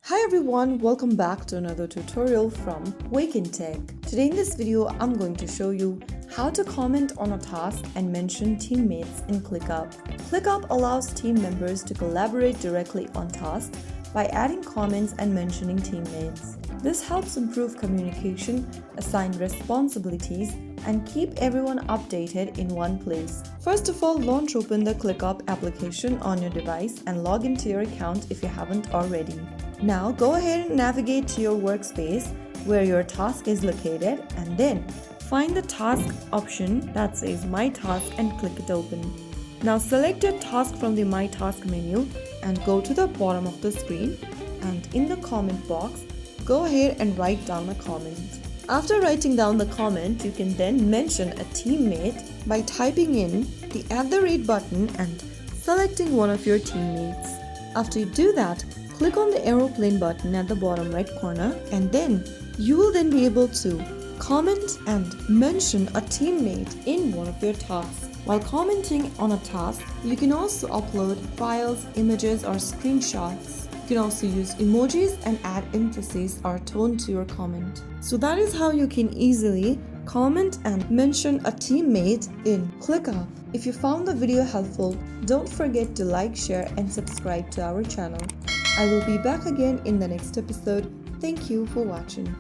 Hi everyone, welcome back to another tutorial from Wake&Tech. Today in this video, I'm going to show you how to comment on a task and mention teammates in ClickUp. ClickUp allows team members to collaborate directly on tasks by adding comments and mentioning teammates. This helps improve communication, assign responsibilities, and keep everyone updated in one place. First of all, launch open the ClickUp application on your device and log into your account if you haven't already. Now go ahead and navigate to your workspace where your task is located and then find the task option that says My Task and click it open. Now select your task from the My Task menu and go to the bottom of the screen, and in the comment box, go ahead and write down a comment. After writing down the comment, you can then mention a teammate by typing in the @ button and selecting one of your teammates. After you do that, click on the aeroplane button at the bottom right corner, and then you will then be able to comment and mention a teammate in one of your tasks. While commenting on a task, you can also upload files, images, or screenshots. You can also use emojis and add emphasis or tone to your comment. So that is how you can easily comment and mention a teammate in ClickUp. If you found the video helpful, don't forget to like, share, and subscribe to our channel. I will be back again in the next episode. Thank you for watching.